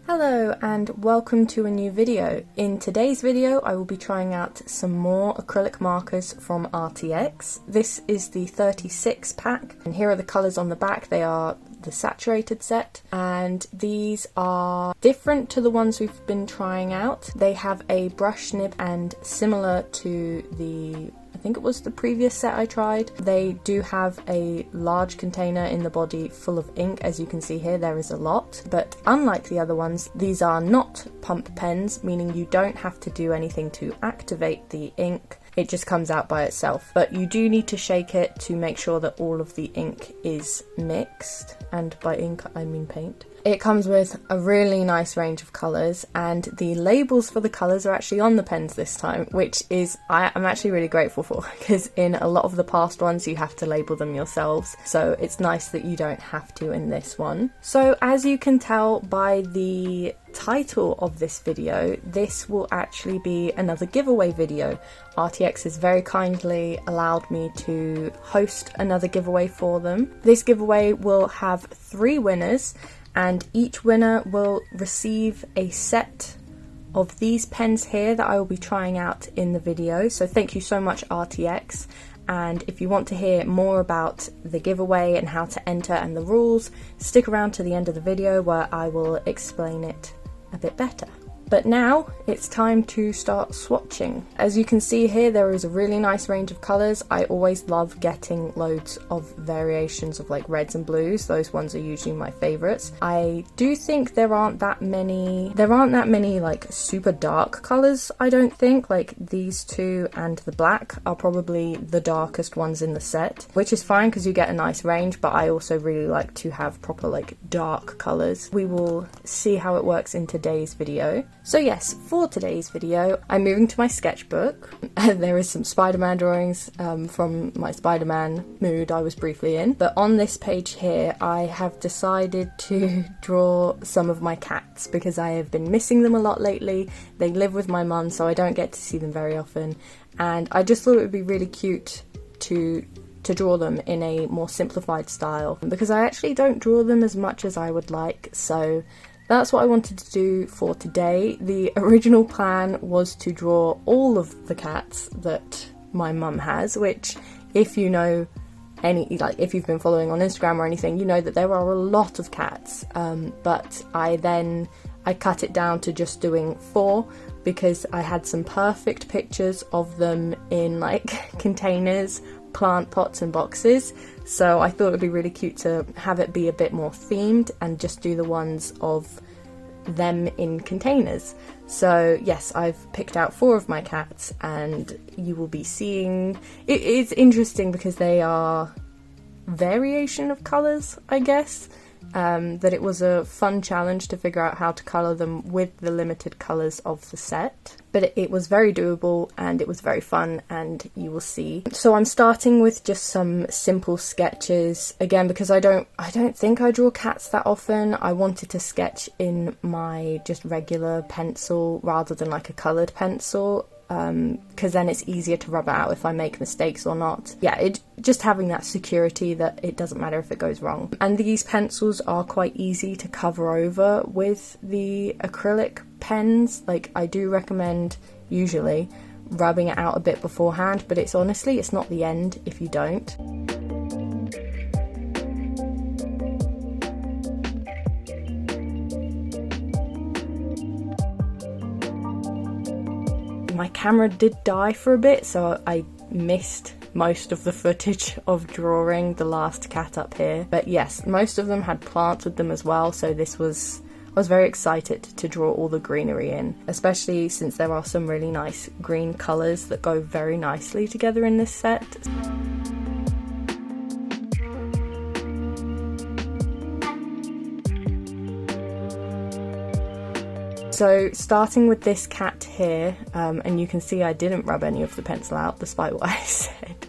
Hello and welcome to a new video. In today's video I will be trying out some more acrylic markers from Arrtx. This is the 36 pack and here are the colours on the back. They are the saturated set and these are different to the ones we've been trying out. They have a brush nib and similar to I think it was the previous set I tried. They do have a large container in the body full of ink. As you can see here, there is a lot, but unlike the other ones, these are not pump pens, meaning you don't have to do anything to activate the ink. It just comes out by itself, but you do need to shake it to make sure that all of the ink is mixed, and by ink I mean paint. It comes with a really nice range of colours and the labels for the colours are actually on the pens this time, which is I'm actually really grateful for, because in a lot of the past ones you have to label them yourselves, so it's nice that you don't have to in this one. So as you can tell by the title of this video, this will actually be another giveaway video. Arrtx has very kindly allowed me to host another giveaway for them. This giveaway will have 3 winners and each winner will receive a set of these pens here that I will be trying out in the video. So thank you so much Arrtx, and if you want to hear more about the giveaway and how to enter and the rules, stick around to the end of the video where I will explain it a bit better. But now it's time to start swatching. As you can see here, there is a really nice range of colours. I always love getting loads of variations of like reds and blues. Those ones are usually my favourites. I do think there aren't that many like super dark colours, I don't think. Like these two and the black are probably the darkest ones in the set, which is fine because you get a nice range, but I also really like to have proper like dark colours. We will see how it works in today's video. So yes, for today's video, I'm moving to my sketchbook. There is some Spider-Man drawings from my Spider-Man mood I was briefly in. But on this page here, I have decided to draw some of my cats because I have been missing them a lot lately. They live with my mum, so I don't get to see them very often. And I just thought it would be really cute to draw them in a more simplified style because I actually don't draw them as much as I would like. So that's what I wanted to do for today. The original plan was to draw all of the cats that my mum has, which if you know if you've been following on Instagram or anything, you know that there are a lot of cats. But I cut it down to just doing 4 because I had some perfect pictures of them in like containers, plant pots and boxes, so I thought it would be really cute to have it be a bit more themed and just do the ones of them in containers. So yes, I've picked out 4 of my cats and you will be seeing it's interesting because they are variation of colours, I guess. That it was a fun challenge to figure out how to colour them with the limited colours of the set. But it was very doable and it was very fun, and you will see. So I'm starting with just some simple sketches, again because I don't think I draw cats that often. I wanted to sketch in my just regular pencil rather than like a coloured pencil, because then it's easier to rub out if I make mistakes or not. Yeah, just having that security that it doesn't matter if it goes wrong. And these pencils are quite easy to cover over with the acrylic pens. Like I do recommend usually rubbing it out a bit beforehand, but it's not the end if you don't. My camera did die for a bit, so I missed most of the footage of drawing the last cat up here. But yes, most of them had plants with them as well, so I was very excited to draw all the greenery in, especially since there are some really nice green colours that go very nicely together in this set. So starting with this cat here, and you can see I didn't rub any of the pencil out despite what I said,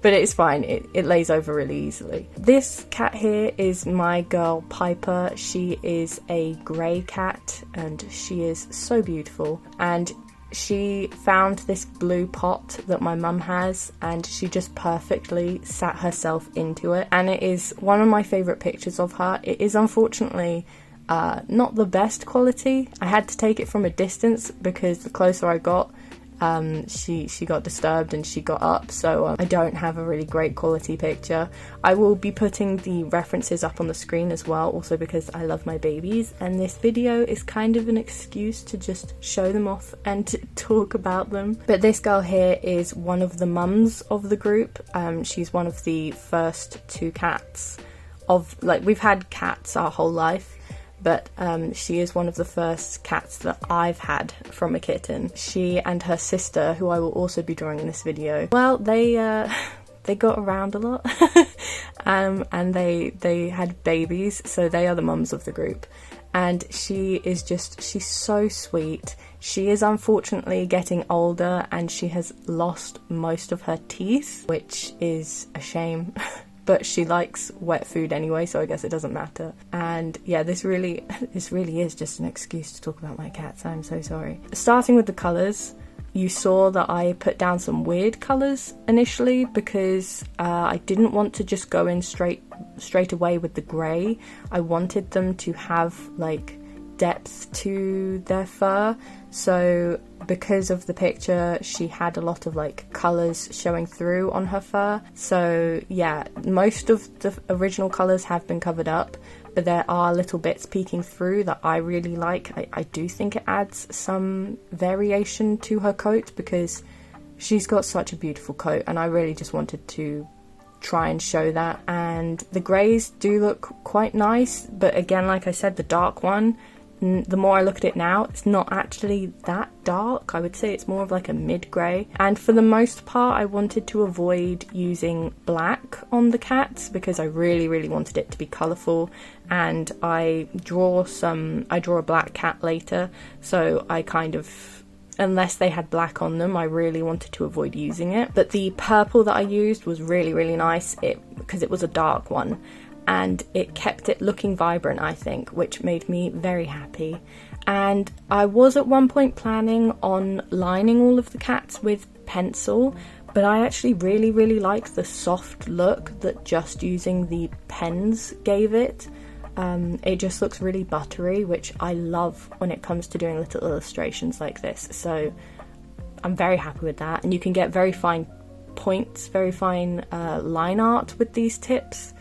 but it's fine, it lays over really easily. This cat here is my girl Piper. She is a grey cat and she is so beautiful, and she found this blue pot that my mum has and she just perfectly sat herself into it, and it is one of my favourite pictures of her. It is unfortunately not the best quality. I had to take it from a distance because the closer I got, she got disturbed and she got up, so I don't have a really great quality picture. I will be putting the references up on the screen as well, also because I love my babies, and this video is kind of an excuse to just show them off and to talk about them. But this girl here is one of the mums of the group. She's one of the first two cats of, like, we've had cats our whole life, but she is one of the first cats that I've had from a kitten. She and her sister, who I will also be drawing in this video, well, they got around a lot and they had babies, so they are the mums of the group. And she's so sweet. She is unfortunately getting older and she has lost most of her teeth, which is a shame. But she likes wet food anyway, so I guess it doesn't matter. And yeah, this really is just an excuse to talk about my cats. I'm so sorry. Starting with the colours, you saw that I put down some weird colours initially because I didn't want to just go in straight away with the grey. I wanted them to have like depth to their fur, so because of the picture she had a lot of like colours showing through on her fur. So yeah, most of the original colours have been covered up, but there are little bits peeking through that I really like. I do think it adds some variation to her coat because she's got such a beautiful coat, and I really just wanted to try and show that. And the greys do look quite nice, but again, like I said, the dark one, the more I look at it now, it's not actually that dark. I would say it's more of like a mid-grey. And for the most part, I wanted to avoid using black on the cats because I really wanted it to be colourful. And I draw a black cat later, so I kind of, unless they had black on them, I really wanted to avoid using it. But the purple that I used was really nice because it was a dark one. And it kept it looking vibrant, I think, which made me very happy. And I was at one point planning on lining all of the cats with pencil, but I actually really like the soft look that just using the pens gave it. It just looks really buttery, which I love when it comes to doing little illustrations like this. So I'm very happy with that. And you can get very fine points, very fine line art with these tips.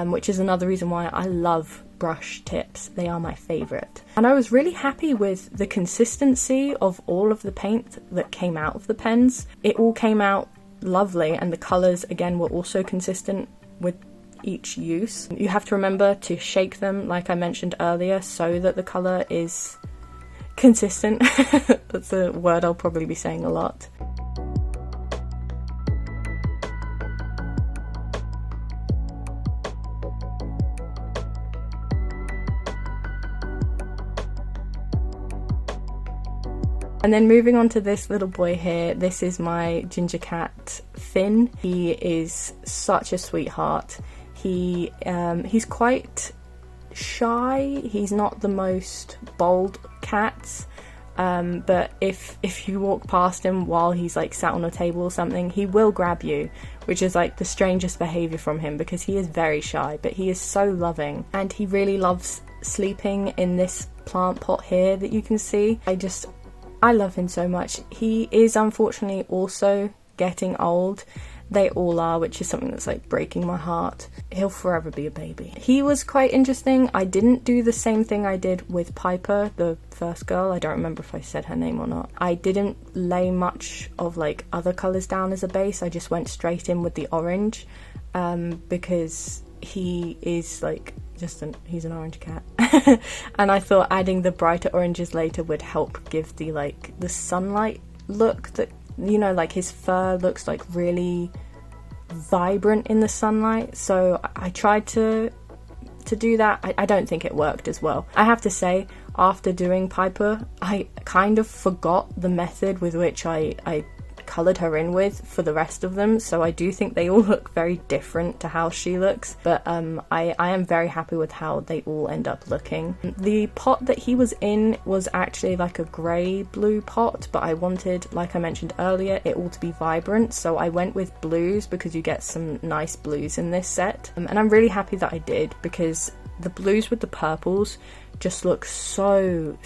Which is another reason why I love brush tips. They are my favourite. And I was really happy with the consistency of all of the paint that came out of the pens. It all came out lovely, and the colours again were also consistent with each use. You have to remember to shake them, like I mentioned earlier, so that the colour is consistent. That's a word I'll probably be saying a lot. And then moving on to this little boy here, this is my ginger cat Finn. He is such a sweetheart. He's quite shy. He's not the most bold cat, but if you walk past him while he's like sat on a table or something, he will grab you, which is like the strangest behaviour from him because he is very shy, but he is so loving, and he really loves sleeping in this plant pot here that you can see. I love him so much. He is unfortunately also getting old. They all are, which is something that's like breaking my heart. He'll forever be a baby. He was quite interesting. I didn't do the same thing I did with Piper, the first girl. I don't remember if I said her name or not. I didn't lay much of like other colours down as a base. I just went straight in with the orange because he is like he's an orange cat. And I thought adding the brighter oranges later would help give the sunlight look that, you know, like his fur looks like really vibrant in the sunlight. So I tried to do that. I don't think it worked as well. I have to say, after doing Piper, I kind of forgot the method with which I coloured her in with for the rest of them, so I do think they all look very different to how she looks, but I am very happy with how they all end up looking. The pot that he was in was actually like a grey blue pot, but I wanted, like I mentioned earlier, it all to be vibrant, so I went with blues because you get some nice blues in this set, and I'm really happy that I did because the blues with the purples just look so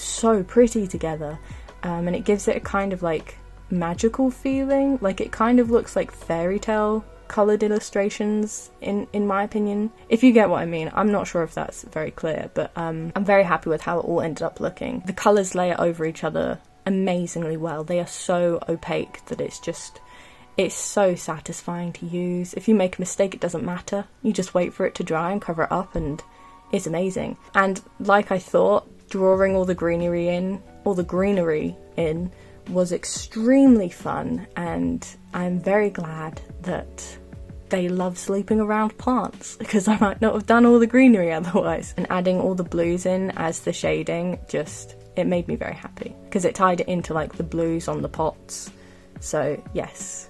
pretty together, and it gives it a kind of like magical feeling. Like it kind of looks like fairy tale coloured illustrations in my opinion, if you get what I mean. I'm not sure if that's very clear, but I'm very happy with how it all ended up looking. The colours layer over each other amazingly well. They are so opaque that it's so satisfying to use. If you make a mistake, it doesn't matter. You just wait for it to dry and cover it up, and it's amazing. And like I thought, drawing all the greenery in was extremely fun, and I'm very glad that they love sleeping around plants, because I might not have done all the greenery otherwise. And adding all the blues in as the shading, it made me very happy, because it tied it into like the blues on the pots. So yes.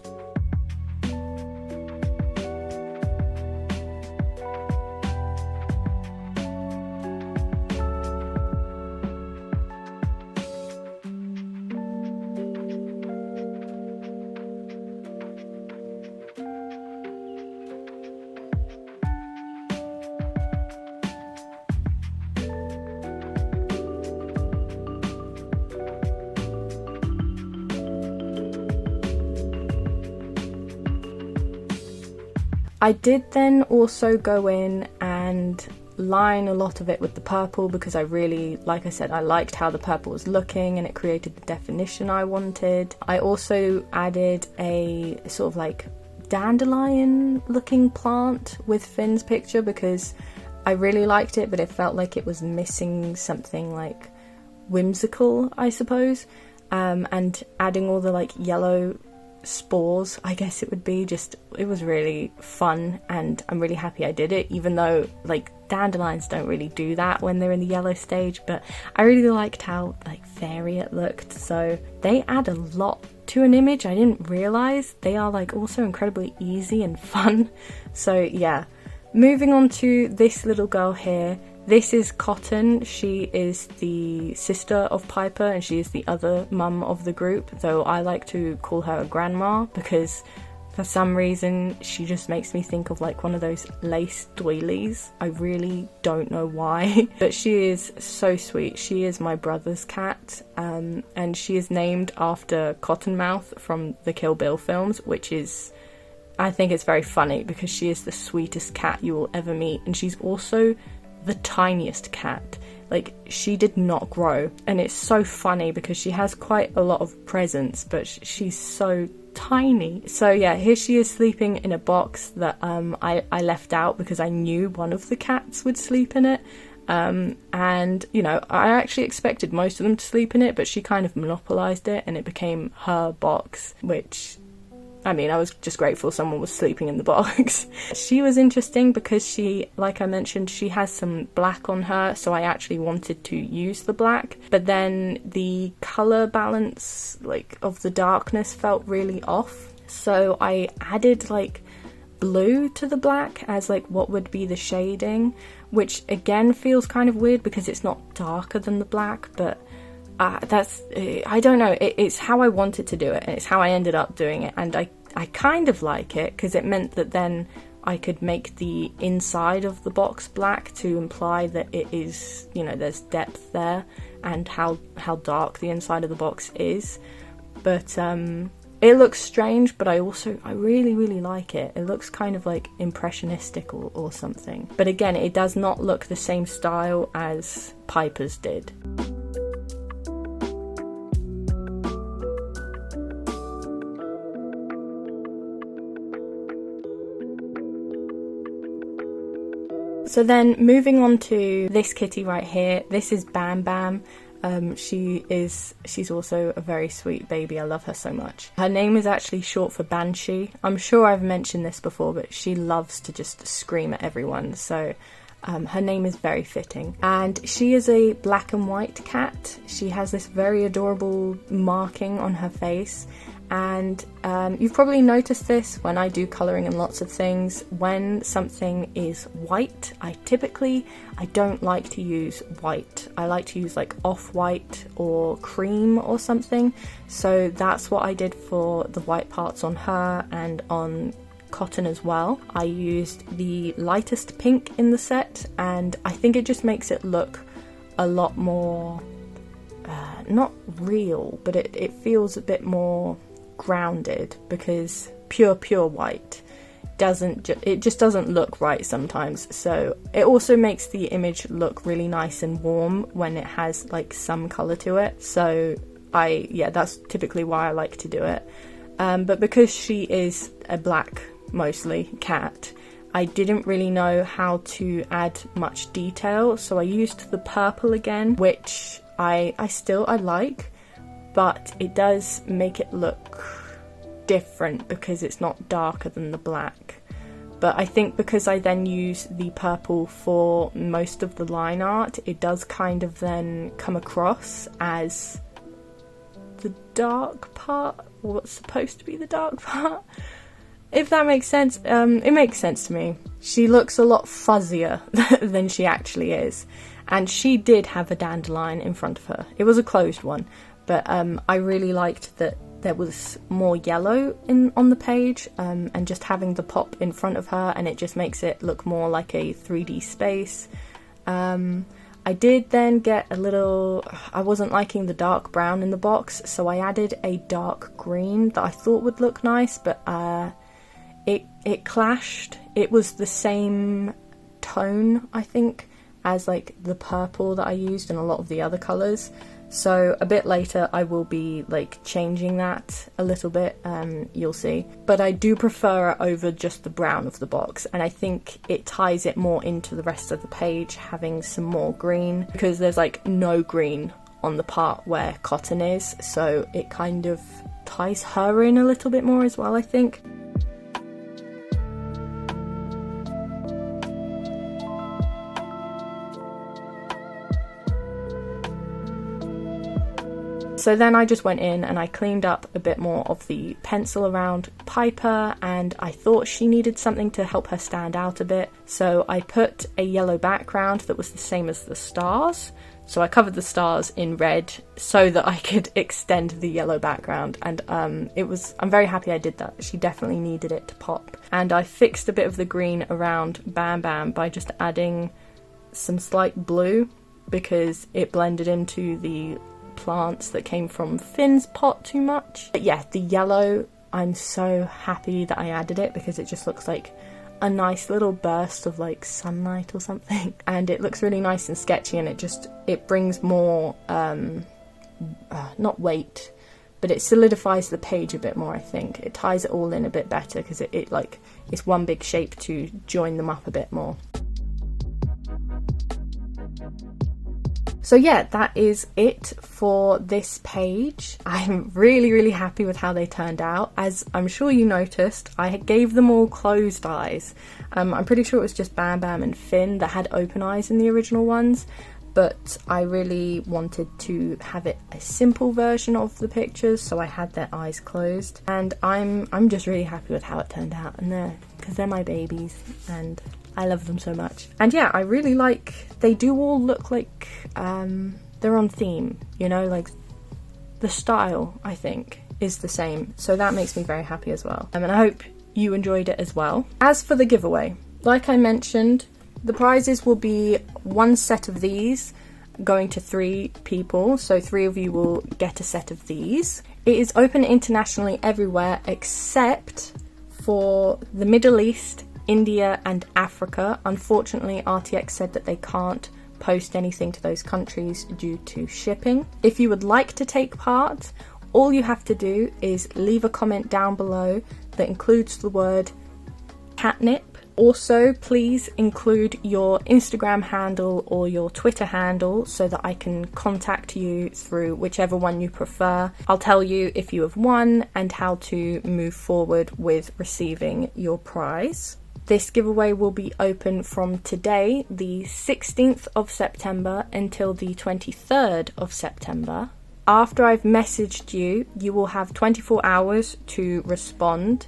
I did then also go in and line a lot of it with the purple, because I really, like I said, I liked how the purple was looking and it created the definition I wanted. I also added a sort of like dandelion looking plant with Finn's picture, because I really liked it, but it felt like it was missing something like whimsical, I suppose. And adding all the like yellow spores, I guess it would be, it was really fun, and I'm really happy I did it, even though like dandelions don't really do that when they're in the yellow stage. But I really liked how like fairy it looked, so they add a lot to an image. I didn't realise they are like also incredibly easy and fun. So yeah, moving on to this little girl here. This is Cotton. She is the sister of Piper, and she is the other mum of the group, though I like to call her a grandma, because for some reason she just makes me think of like one of those lace doilies. I really don't know why, but she is so sweet. She is my brother's cat, and she is named after Cottonmouth from the Kill Bill films, which is, I think it's very funny, because she is the sweetest cat you will ever meet, and she's also the tiniest cat. Like, she did not grow, and it's so funny because she has quite a lot of presence, but she's so tiny. So yeah, here she is sleeping in a box that I left out because I knew one of the cats would sleep in it. And you know, I actually expected most of them to sleep in it, but she kind of monopolized it and it became her box, which, I mean, I was just grateful someone was sleeping in the box. She was interesting because she, like I mentioned, she has some black on her, so I actually wanted to use the black, but then the colour balance, like, of the darkness felt really off, so I added, like, blue to the black as, like, what would be the shading, which, again, feels kind of weird because it's not darker than the black, but I don't know, it's how I wanted to do it, and it's how I ended up doing it, and I kind of like it because it meant that then I could make the inside of the box black to imply that it is, you know, there's depth there, and how dark the inside of the box is. But it looks strange, but I really like it. It looks kind of like impressionistic or something. But again, it does not look the same style as Piper's did. So then moving on to this kitty right here, this is Bam Bam. She's also a very sweet baby. I love her so much. Her name is actually short for Banshee. I'm sure I've mentioned this before, but she loves to just scream at everyone, so her name is very fitting. And she is a black and white cat. She has this very adorable marking on her face, and you've probably noticed this when I do colouring and lots of things. When something is white, I don't like to use white. I like to use like off-white or cream or something. So that's what I did for the white parts on her and on Cotton as well. I used the lightest pink in the set, and I think it just makes it look a lot more, not real, but it feels a bit more grounded, because pure white just doesn't look right sometimes. So it also makes the image look really nice and warm when it has like some colour to it. So that's typically why I like to do it. But because she is a black, mostly, cat, I didn't really know how to add much detail, so I used the purple again, which I like, but it does make it look different because it's not darker than the black. But I think because I then use the purple for most of the line art, it does kind of then come across as the dark part, or what's supposed to be the dark part, if that makes sense. It makes sense to me. She looks a lot fuzzier than she actually is, and she did have a dandelion in front of her. It was a closed one, but I really liked that there was more yellow on the page, and just having the pop in front of her, and it just makes it look more like a 3D space. I did then get a little, I wasn't liking the dark brown in the box, so I added a dark green that I thought would look nice, but it clashed. It was the same tone, I think, as like the purple that I used and a lot of the other colours. So a bit later I will be like changing that a little bit, you'll see. But I do prefer it over just the brown of the box, and I think it ties it more into the rest of the page, having some more green, because there's like no green on the part where Cotton is, so it kind of ties her in a little bit more as well, I think. So then I just went in and I cleaned up a bit more of the pencil around Piper, and I thought she needed something to help her stand out a bit. So I put a yellow background that was the same as the stars. So I covered the stars in red so that I could extend the yellow background, and I'm very happy I did that. She definitely needed it to pop. And I fixed a bit of the green around Bam Bam by just adding some slight blue, because it blended into the plants that came from Finn's pot too much. But yeah, the yellow, I'm so happy that I added it, because it just looks like a nice little burst of like sunlight or something, and it looks really nice and sketchy, and it brings more not weight, but it solidifies the page a bit more. I think it ties it all in a bit better, because it's one big shape to join them up a bit more. So yeah, that is it for this page. I'm really happy with how they turned out. As I'm sure you noticed, I gave them all closed eyes. I'm pretty sure it was just Bam Bam and Finn that had open eyes in the original ones, but I really wanted to have it a simple version of the pictures, so I had their eyes closed. And I'm just really happy with how it turned out, and because they're my babies and I love them so much. And yeah, I really like, they do all look like they're on theme, you know, like the style, I think, is the same. So that makes me very happy as well. And I hope you enjoyed it as well. As for the giveaway, like I mentioned, the prizes will be one set of these going to 3 people. So 3 of you will get a set of these. It is open internationally everywhere except for the Middle East, India and Africa. Unfortunately, Arrtx said that they can't post anything to those countries due to shipping. If you would like to take part, all you have to do is leave a comment down below that includes the word catnip. Also, please include your Instagram handle or your Twitter handle so that I can contact you through whichever one you prefer. I'll tell you if you have won and how to move forward with receiving your prize. This giveaway will be open from today, the 16th of September, until the 23rd of September. After I've messaged you, you will have 24 hours to respond.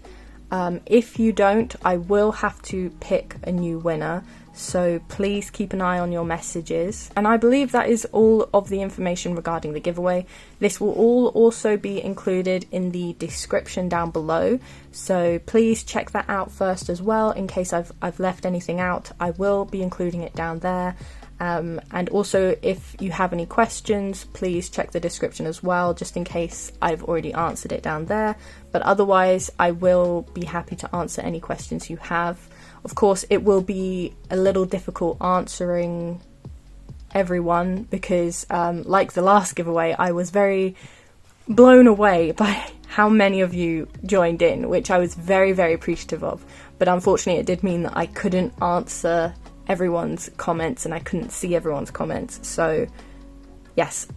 If you don't, I will have to pick a new winner, so please keep an eye on your messages. And I believe that is all of the information regarding the giveaway. This will all also be included in the description down below, so please check that out first as well in case I've left anything out. I will be including it down there. And also, if you have any questions, please check the description as well, just in case I've already answered it down there. But otherwise, I will be happy to answer any questions you have. Of course, it will be a little difficult answering everyone because, like the last giveaway, I was very blown away by how many of you joined in, which I was very, very appreciative of. But unfortunately, it did mean that I couldn't answer everyone's comments and I couldn't see everyone's comments. So yes,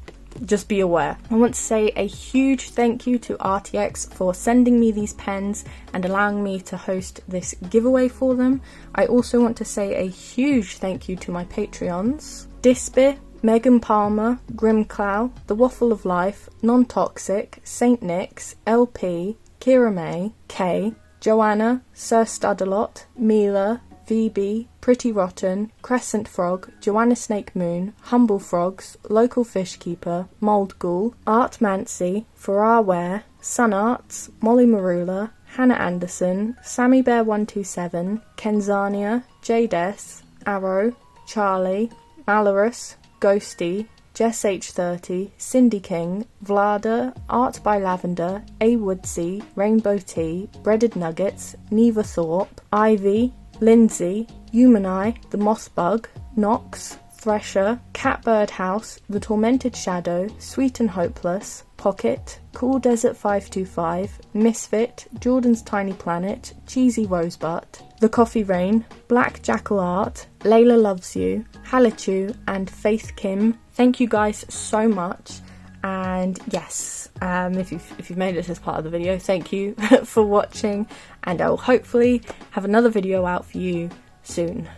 just be aware. I want to say a huge thank you to Arrtx for sending me these pens and allowing me to host this giveaway for them. I also want to say a huge thank you to my Patreons: Dispe, Megan Palmer, Grimclow, The Waffle of Life, Non-Toxic, Saint Nick's, LP, Kira May, Kay, Joanna, Sir Studalot, Mila, VB, Pretty Rotten, Crescent Frog, Joanna Snake Moon, Humble Frogs, Local Fishkeeper, Mould Ghoul, Art Mancy, Farrar Ware, Sun Arts, Molly Marula, Hannah Anderson, Sammy Bear 127, Kenzania, Jades, Arrow, Charlie, Malorus, Ghosty, Jess H30, Cindy King, Vlada, Art by Lavender, A Woodsy, Rainbow Tea, Breaded Nuggets, Neva Thorpe, Ivy, Lindsay, Humani, The Moss Bug, Knox, Thresher, Catbird House, The Tormented Shadow, Sweet and Hopeless, Pocket, Cool Desert 525, Misfit, Jordan's Tiny Planet, Cheesy Rosebutt, The Coffee Rain, Black Jackal Art, Layla Loves You, Halichu, and Faith Kim. Thank you guys so much. And yes, if you've made it this part of the video, thank you for watching, and I'll hopefully have another video out for you soon.